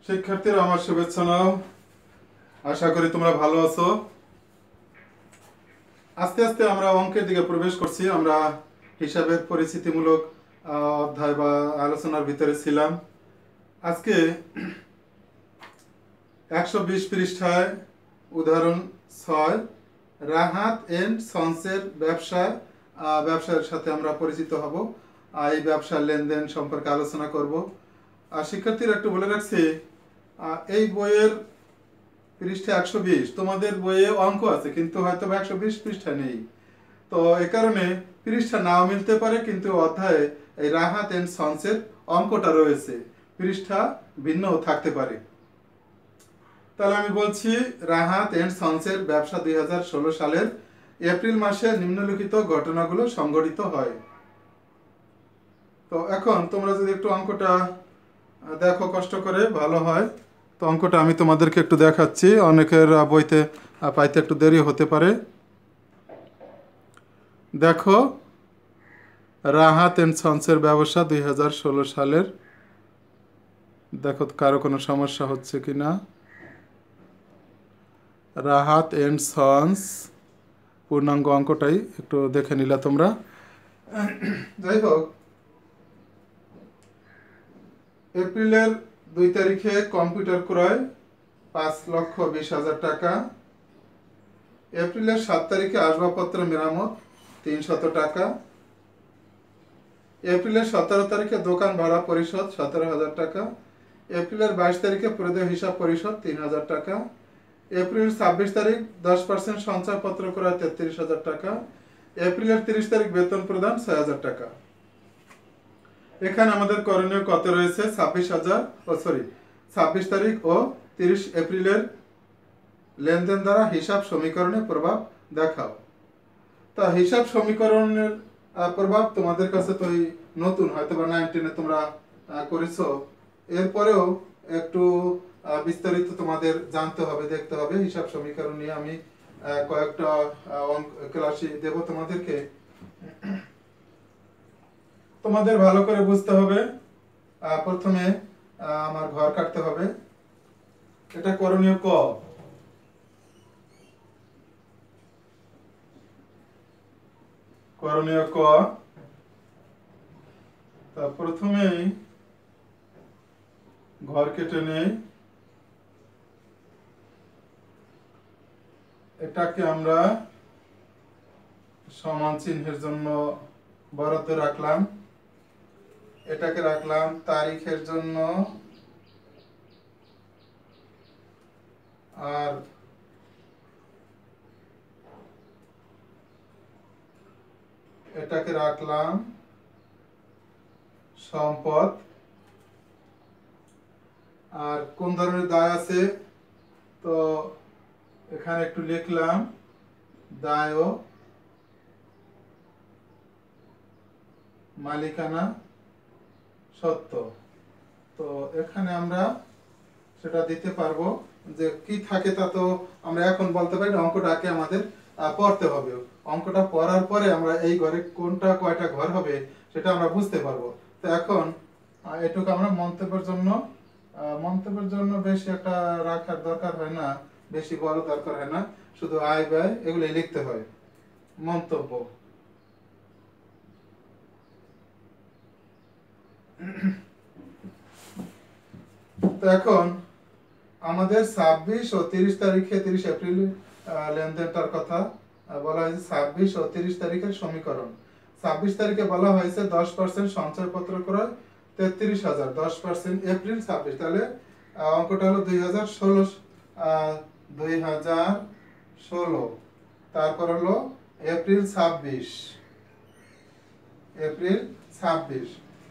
শিক্ষার্থীরা আমার শুভেচ্ছা নাও। আশা করি তোমরা ভালো আছো। আস্তে আস্তে আমরা অঙ্কের দিকে প্রবেশ করছি। আমরা হিসাবের পরিচিতিমূলক অধ্যায় বা আলোচনার ভিতরে ছিলাম। আজকে 120 পৃষ্ঠায় উদাহরণ 6 রাহাত এন্ড সন্সের ব্যবসার সাথে আমরা পরিচিত হব। এই ব্যবসার লেনদেন সম্পর্কে আলোচনা করব। আর শিক্ষার্থীরা একটু বলে রাখছি, এই বইয়ের পৃষ্ঠা 120, তোমাদের বইয়ে অঙ্ক আছে কিন্তু হয়তো 120 পৃষ্ঠা নেই। তো এই কারণে পৃষ্ঠা নাও মিলতে পারে, কিন্তু অধ্যায়ে এই রাহাত এন্ড সন্সের অঙ্কটা রয়েছে, পৃষ্ঠা ভিন্নও থাকতে পারে। তাহলে আমি বলছি, রাহাত এন্ড সন্সের ব্যবসা 2016 সালের এপ্রিল মাসে নিম্নলিখিত ঘটনাগুলো সংঘটিত হয়। তো এখন তোমরা যদি একটু অঙ্কটা দেখো কষ্ট করে, ভালো হয়। তো অঙ্কটা আমি তোমাদেরকে একটু দেখাচ্ছি, অনেকের বইতে পাইতে একটু দেরি হতে পারে। দেখো, রাহাত এন্ড সন্সের ব্যবসা 2016 সালের, দেখো কারো কোনো সমস্যা হচ্ছে কি না। রাহাত এন্ড সন্স পূর্ণাঙ্গ অঙ্কটাই একটু দেখে নিলা তোমরা। যাই হোক, এপ্রিলের 2 তারিখে কম্পিউটার ক্রয় 5,20,000 টাকা। এপ্রিলের 7 তারিখে আসবাবপত্র মেরামত 300 টাকা। এপ্রিলের 17 তারিখে দোকান ভাড়া পরিশোধ 17,000 টাকা। এপ্রিলের 22 তারিখে প্রদেয় হিসাব পরিশোধ 3,000 টাকা। এপ্রিল 26 তারিখ 10% সঞ্চয়পত্র ক্রয় 33,000 টাকা। এপ্রিলের 30 তারিখ বেতন প্রদান 6,000 টাকা। এখানে আমাদের করণীয় কত রয়েছে? 26 তারিখ ও 30 এপ্রিলের লেনদেন দ্বারা হিসাব সমীকরণে প্রভাব দেখাও। তা হিসাব সমীকরণের প্রভাব তোমাদের কাছে তো নতুন, হয়তো বা 9, 10 তোমরা করেছো। এরপরেও একটু বিস্তারিত তোমাদের জানতে হবে, দেখতে হবে। হিসাব সমীকরণ নিয়ে আমি কয়েকটা ক্লাসে দেব তোমাদেরকে। তোমাদের ভালো করে বুঝতে হবে। প্রথমে আমার ঘর কাটতে হবে। এটা করণীয় ক। করণীয় ক। তা প্রথমেই ঘর কেটে নেই। এটাকে আমরা সমান চিহ্নের জন্য বরাদ্দ রাখলাম। এটাকে রাখলাম তারিখের জন্য, আর এটাকে রাখলাম সম্পদ। আর কোন ধরনের দায় আছে, তো এখানে একটু লিখলাম দায় ও মালিকানা সত্য। তো এখানে আমরা সেটা দিতে পারবো, যে কি থাকে তা তো আমরা এখন বলতে পারি না, অঙ্কটাকে আমাদের পড়তে হবে। অঙ্কটা পড়ার পরে আমরা এই ঘরে কোনটা কয়টা ঘর হবে সেটা আমরা বুঝতে পারবো। তো এখন এটুকু আমরা মন্তব্যের জন্য বেশি একটা রাখার দরকার হয় না, বেশি বড় দরকার হয় না, শুধু আয় ব্যয় এগুলো লিখতে হয়। মন্তব্য। তো এখন আমাদের 26 ও 30 তারিখে, 30 এপ্রিল লেনদেনটার কথা বলা হয়েছে। 26 ও 30 তারিখের সমীকরণ। 26 তারিখে বলা হয়েছে 10% সঞ্চয়পত্র ক্রয় 33,000, 10% এপ্রিল 26, তাহলে অঙ্কটা হলো 2016। তারপর হলো এপ্রিল 26,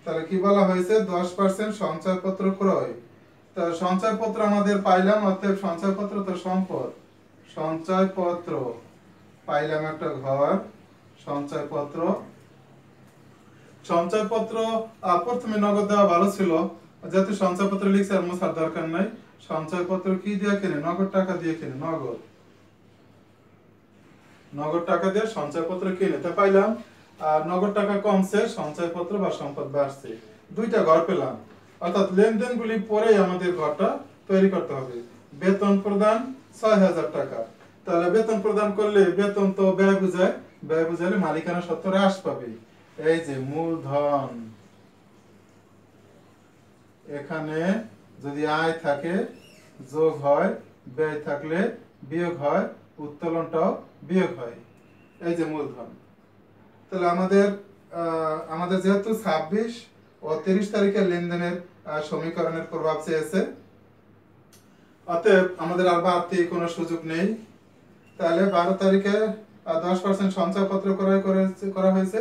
তাহলে কি বলা হয়েছে? 10% সঞ্চয়পত্র ক্রয়। তো সঞ্চয়পত্র আমাদের পাইলাম, অর্থাৎ সঞ্চয়পত্র তো সম্পদ। সঞ্চয়পত্র পাইলাম একটা ঘর। সঞ্চয়পত্র প্রথমে নগদ দেওয়া ভালো ছিল, যেহেতু সঞ্চয়পত্র লিখছে আর মোছার দরকার নাই। সঞ্চয়পত্র কি দিয়ে কিনে? নগদ টাকা দিয়ে কিনে। নগদ টাকা দিয়ে সঞ্চয়পত্র কিনে তা পাইলাম। আর নগদ টাকা কমছে, সঞ্চয়পত্র বা সম্পদ বাড়ছে। দুইটা ঘর পেলাম। অর্থাৎ লেনদেনগুলি পরেই আমাদের ঘরটা তৈরি করতে হবে। বেতন প্রদান ৬০০০ টাকা। তাহলে বেতন প্রদান করলে বেতন তো ব্যয় বুঝায়, ব্যয় বুঝালে মালিকানা সত্ত্ব হ্রাস পাবে। এই যে মূলধন, এখানে যদি আয় থাকে যোগ হয়, ব্যয় থাকলে বিয়োগ হয়, উত্তোলনটাও বিয়োগ হয়। এই যে মূলধন। তাহলে আমাদের যেহেতু ২৬ ও ৩০ তারিখের লেনদেনের সমীকরণের প্রভাব চেয়েছে, অতএব আমাদের আর বাড়তি কোনো সুযোগ নেই। তাহলে ১২ তারিখে 10% সঞ্চয়পত্র ক্রয় করা হয়েছে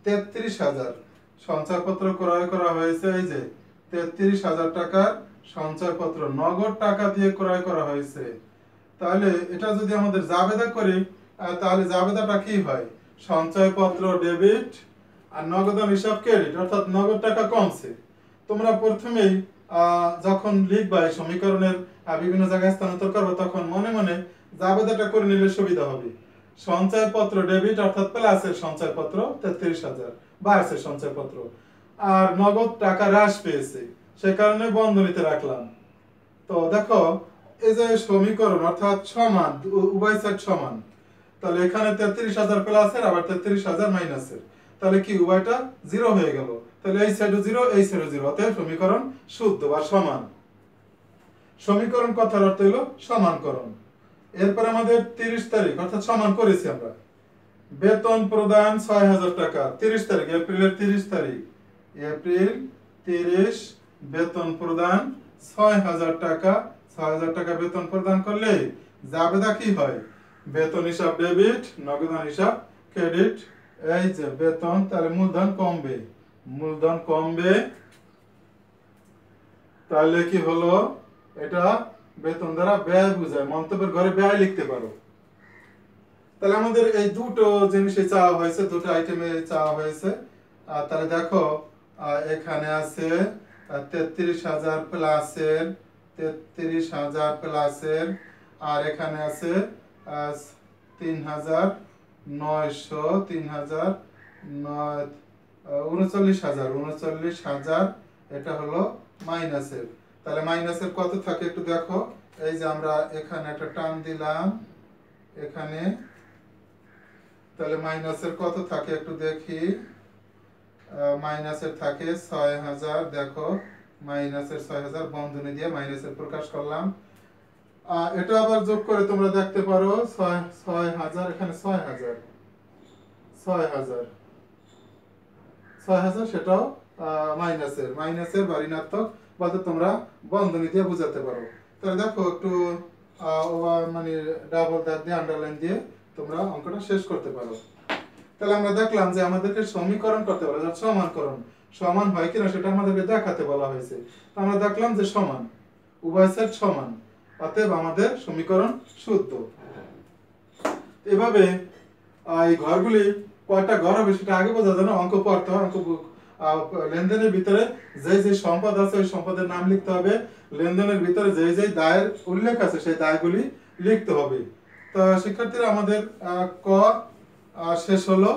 ৩৩,০০০। সঞ্চয়পত্র ক্রয় করা হয়েছে এই যে ৩৩,০০০ টাকার সঞ্চয়পত্র নগদ টাকা দিয়ে ক্রয় করা হয়েছে। তাহলে এটা যদি আমাদের জাবেদা করি, তাহলে জাবেদাটা কি হয়? সঞ্চয়পত্র ডেবিট আর নগদান হিসাব ক্রেডিট, অর্থাৎ নগদ টাকা কমছে। তোমরা প্রথমেই যখন লিখবা এই সমীকরণের বিভিন্ন জায়গায় স্থানান্তর করবে, তখন মনে মনে জাবেদাটা করে নিলে সুবিধা হবে। সঞ্চয়পত্র ডেবিট অর্থাৎ প্লাসের সঞ্চয়পত্র ৩৩,০০০, বায়াসের সঞ্চয়পত্র, আর নগদ টাকা হ্রাস পেয়েছে, সে কারণে বন্ধনীতে রাখলাম। তো দেখো এই যে সমীকরণ অর্থাৎ সমান, উভয় সাইড সমান, তাহলে এখানে ৩৩,০০০ প্লাসের আবার ৩৩,০০০ মাইনাসের, তাহলে কি উভয়টা জিরো হয়ে গেল। তাহলে এই সাইডও জিরো, এই সাইডও জিরো, অতএব সমীকরণ শুদ্ধ বা সমান। সমীকরণ কথার অর্থ হলো সমানকরণ। এরপর আমাদের ৩০ তারিখ অর্থাৎ সমান করেছি আমরা। বেতন প্রদান ৬০০০ টাকা ৩০ তারিখ, এপ্রিলের ৩০ তারিখ, এপ্রিল ৩০ বেতন প্রদান ৬০০০ টাকা। ৬০০০ টাকা বেতন প্রদান করলে জাবেদা কি হয়? বেতন হিসাব ডেবিট, নগদান হিসাব ক্রেডিট। এই যে বেতন, তাহলে মূলধন কমবে, মূলধন কমবে। তাহলে কি হলো? এটা বেতন দ্বারা ব্যয় বোঝায়, মন্তব্যের ঘরে ব্যয় লিখতে পারো। তাহলে আমাদের এই দুটো জিনিসে চাওয়া হয়েছে, দুটো আইটেমে চাওয়া হয়েছে। তাহলে দেখো এখানে আছে ৩৩,০০০ প্লাসের, ৩৩,০০০ প্লাসের, আর এখানে আছে ৩,৯০০, ৩,৩৯,০০০, এটা হলো মাইনাসের। তাহলে মাইনাসের কত থাকে একটু দেখো। এই যে আমরা এখানে একটা টান দিলাম এখানে, তাহলে মাইনাসের কত থাকে একটু দেখি। মাইনাসের থাকে ৬০০০। দেখো মাইনাসের ৬০০০ বন্ধনী দিয়ে মাইনাসের প্রকাশ করলাম। এটা আবার যোগ করে তোমরা দেখতে পারো ৬০০০, এখানে ৬০০০, ৬০০০ সেটাও মাইনাসের, মাইনাসের বা ঋণাত্মক বলতে তোমরা বন্ধনী দিয়ে বোঝাতে পারো। তাহলে দেখো একটু মানে ডাবল দাগ দিয়ে আন্ডারলাইন দিয়ে তোমরা অঙ্কটা শেষ করতে পারো। তাহলে আমরা দেখলাম যে আমাদেরকে সমীকরণ করতে বলা, সমানকরণ সমান হয় কিনা সেটা আমাদেরকে দেখাতে বলা হয়েছে। আমরা দেখলাম যে সমান, উভয় সাইড সমান, অতএব আমাদের সমীকরণ শুদ্ধ। এভাবে এই ঘরগুলি কয়টা ঘর হবে সেটা আগে বোঝা যায় না, অঙ্ক পড়তে হয়। অঙ্ক লেনদেনের ভিতরে যে যে সম্পদ আছে ওই সম্পদের নাম লিখতে হবে, লেনদেনের ভিতরে যে যে দায়ের উল্লেখ আছে সেই দায়গুলি লিখতে হবে। তো শিক্ষার্থীরা আমাদের ক শেষ হলো।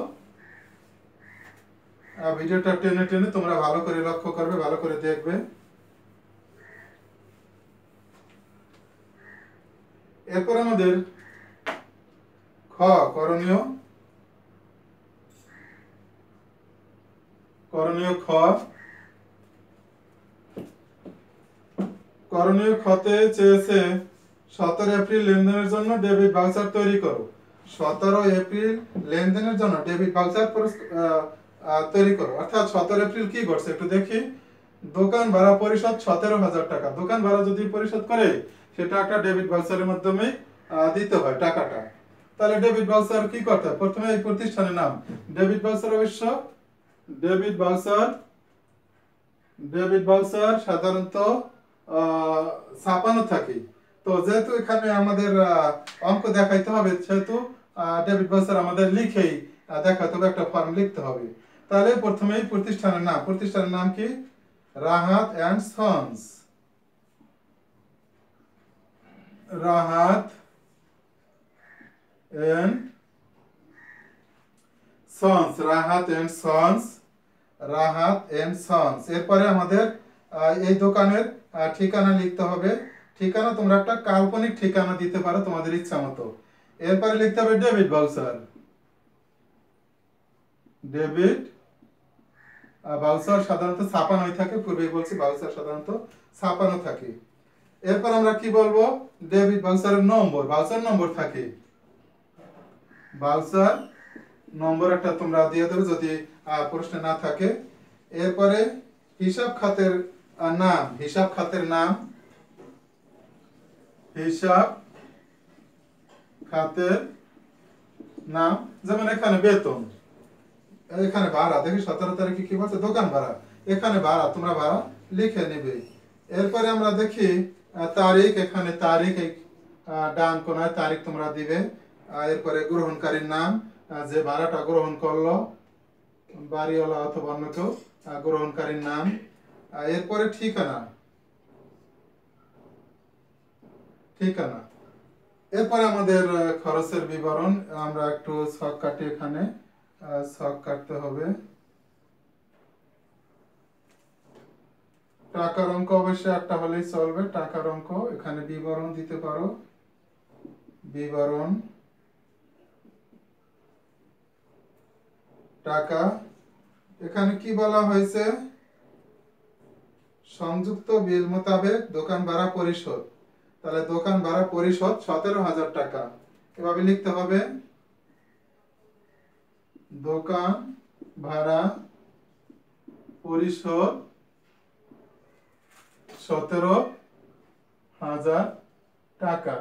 ভিডিওটা টেনে টেনে তোমরা ভালো করে লক্ষ্য করবে, ভালো করে দেখবে। এরপর আমাদের খ করণীয়, করণীয় খ, করণীয় খতে চেয়েছে ১৭ এপ্রিল লেনদেনের জন্য ডেবিট ভাউচার তৈরি করো। ১৭ এপ্রিল লেনদেনের জন্য ডেবিট ভাউচার তৈরি করো। অর্থাৎ ১৭ এপ্রিল কি করছে একটু দেখি। দোকান ভাড়া পরিশোধ ১৭,০০০ টাকা। দোকান ভাড়া যদি পরিশোধ করে সেটা একটা ডেবিট ভাউচারের মাধ্যমে দিতে হয় টাকাটা। তাহলে ডেবিট ভাউচার কি করতে হয়? প্রথমে এই প্রতিষ্ঠানের নাম, ডেবিট ভাউচার অবশ্য ডেবিট ভাউচার, ডেবিট ভাউচার সাধারণত ছাপানো থাকে। তো যেহেতু এখানে আমাদের অঙ্ক দেখাইতে হবে সেহেতু ডেবিট ভাউচার আমাদের লিখেই দেখাতে হবে, একটা ফর্ম লিখতে হবে। তাহলে প্রথমেই প্রতিষ্ঠানের নাম, প্রতিষ্ঠানের নাম কি? Rahat and Sons, Rahat and Sons, Rahat and Sons, Rahat and Sons. এরপরে আমাদের এই দোকানের ঠিকানা লিখতে হবে। ঠিকানা তোমরা একটা কাল্পনিক ঠিকানা দিতে পারো তোমাদের ইচ্ছা মতো। এরপরে লিখতে হবে ডেবিট ভাউচার। ডেবিট ভাউচার সাধারণত ছাপানোই থাকে, পূর্বেই বলছি ভাউচার সাধারণত ছাপানো থাকে। এরপর আমরা কি বলবো, ডেবিট ভাউচারের নম্বর, ভাউচার নম্বর থাকে, ভাউচার নম্বর একটা তোমরা দিয়ে দেবে যদি প্রশ্নে না থাকে। এরপরে হিসাব খাতের নাম, হিসাব খাতের নাম, হিসাব খাতের নাম, যেমন এখানে বেতন, এখানে ভাড়া, দেখি 17 তারিখে কি বলছে, দোকান ভাড়া, এখানে ভাড়া, তোমরা ভাড়া লিখে নেবে। এরপরে আমরা দেখি তারিখ, এখানে তারিখ, ডান কোনায় তারিখ তোমরা দিবে। এরপরে গ্রহণকারীর নাম, যে ভাড়াটা গ্রহণ করলো, বাড়িওয়ালা অথবা অন্য কেউ, গ্রহণকারীর নাম। এরপরে ঠিকানা, ঠিকানা। এরপরে আমাদের খরচের বিবরণ, আমরা একটু ছক কাটি, এখানে ছক কাটতে হবে। টাকার অঙ্ক অবশ্যই একটা হলেই চলবে, টাকার অঙ্ক। এখানে বিবরণ দিতে পারো, বিবরণ, টাকা। এখানে কি বলা হয়েছে, সংযুক্ত বিল মোতাবেক দোকান ভাড়া পরিশোধ, তাহলে দোকান ভাড়া পরিশোধ 17,000 টাকা, এভাবে লিখতে হবে। দোকান ভাড়া পরিশোধ 17,000 টাকা।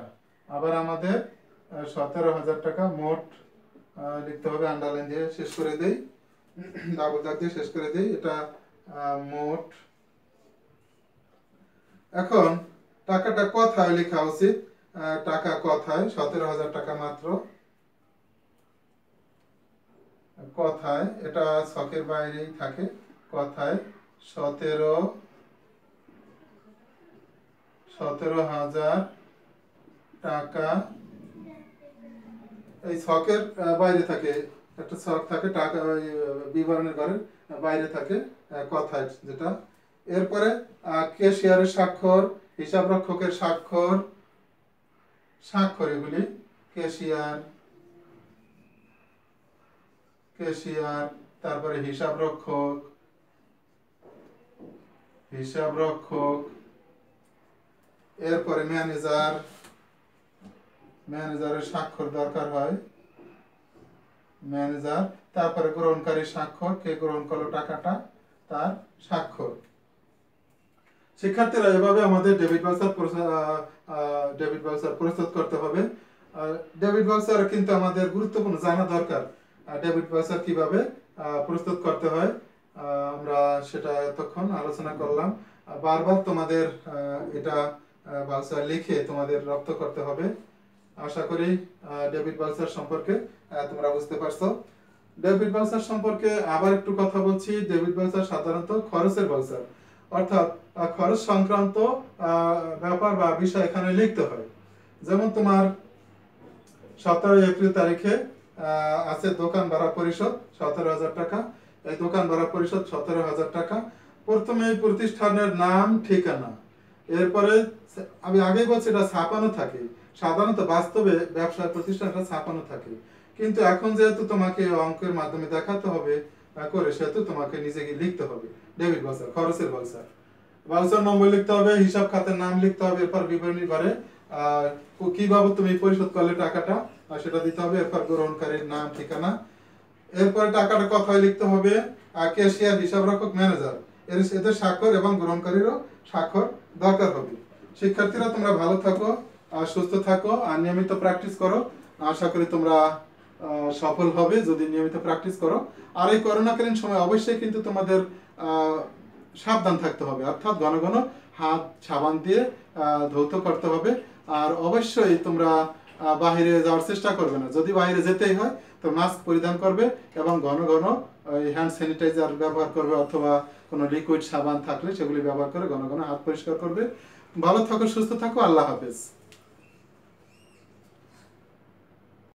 আবার আমাদের 17,000 টাকা মোট লিখতে হবে, আন্ডারলাইন দিয়ে শেষ করে দেই, ডাবল দাগ দিয়ে শেষ করে দেই, এটা মোট। এখন টাকাটা কথায় লেখা উচিত, টাকা কথায় 17,000 টাকা মাত্র, কথায়, এটা ছকের বাইরেই থাকে, কথায় 17,000 টাকা, এই ছকের বাইরে থাকে, একটা ছক থাকে, টাকা বিবরণের ঘরের বাইরে থাকে কথায় যেটা। এরপরে ক্যাশিয়ারের স্বাক্ষর, হিসাব রক্ষকের স্বাক্ষর, স্বাক্ষর এগুলি, ক্যাশিয়ার, ক্যাশিয়ার, তারপরে হিসাব রক্ষক, হিসাব রক্ষক। এরপরে ম্যানেজার, ম্যানেজারের স্বাক্ষর দরকার হয়, ম্যানেজার। তারপরে গ্রহণকারী স্বাক্ষর, কে গ্রহণ করলো টাকাটা, তার স্বাক্ষর। শিক্ষার্থীরা এভাবে আমাদের ডেবিট ভাউচার প্রস্তুত করতে হবে। ডেবিট ভাউচার কিন্তু আমাদের গুরুত্বপূর্ণ, জানা দরকার ডেবিট ভাউচার কিভাবে প্রস্তুত করতে হয়। আমরা সেটা এতক্ষণ আলোচনা করলাম। বারবার তোমাদের এটা ভাউচার লিখে তোমাদের রপ্ত করতে হবে। আশা করি ডেবিট ভাউচার সম্পর্কে তোমরা বুঝতে পারছো। ডেবিট ভাউচার সম্পর্কে আবার একটু কথা বলছি। ডেবিট ভাউচার সাধারণত খরচের ভাউচার, অর্থাৎ খরচ সংক্রান্ত ব্যাপার বা বিষয় এখানে লিখতে হয়। যেমন তোমার 17 এপ্রিল তারিখে আছে দোকান ভাড়া পরিশোধ 17,000 টাকা, এই দোকান ভাড়া পরিশোধ 17,000 টাকা। প্রথমে প্রতিষ্ঠানের নাম, ঠিকানা, এরপরে আমি আগেই বলছি এটা ছাপানো থাকে, সাধারণত বাস্তবে ব্যবসায় প্রতিষ্ঠানটা ছাপানো থাকে, কিন্তু এখন যেহেতু তোমাকে অঙ্কের মাধ্যমে দেখাতে হবে করে, সেহেতু তোমাকে নিজেকে লিখতে হবে ডেবিট ভাউচার, খরচের ভাউচার। ভাউচার নম্বর লিখতে হবে, হিসাব খাতের নাম লিখতে হবে, এরপর বিবরণী ঘরে কিভাবে তুমি পরিশোধ করলে টাকাটা সেটা দিতে হবে, এরপর গ্রহণকারীর নাম, ঠিকানা। এরপরে টাকাটা কথায় লিখতে হবে, ক্যাশিয়ার, হিসাব রক্ষক, ম্যানেজার, এদের স্বাক্ষর এবং গ্রহণকারীরও স্বাক্ষর দরকার হবে। শিক্ষার্থীরা তোমরা ভালো থাকো, সুস্থ থাকো, আর নিয়মিত প্র্যাকটিস করো। আশা করি তোমরা সফল হবে যদি নিয়মিত প্র্যাকটিস করো। আর এই করোনাকালীন সময় অবশ্যই কিন্তু তোমাদের সাবধান থাকতে হবে, অর্থাৎ ঘন ঘন হাত সাবান দিয়ে ধৌত করতে হবে। আর অবশ্যই তোমরা বাহিরে যাওয়ার চেষ্টা করবে না, যদি বাহিরে যেতেই হয় তো মাস্ক পরিধান করবে এবং ঘন ঘন হ্যান্ড স্যানিটাইজার ব্যবহার করবে, অথবা কোনো লিকুইড সাবান থাকলে সেগুলি ব্যবহার করে ঘন ঘন হাত পরিষ্কার করবে। ভালো থাকো, সুস্থ থাকো, আল্লাহ হাফেজ।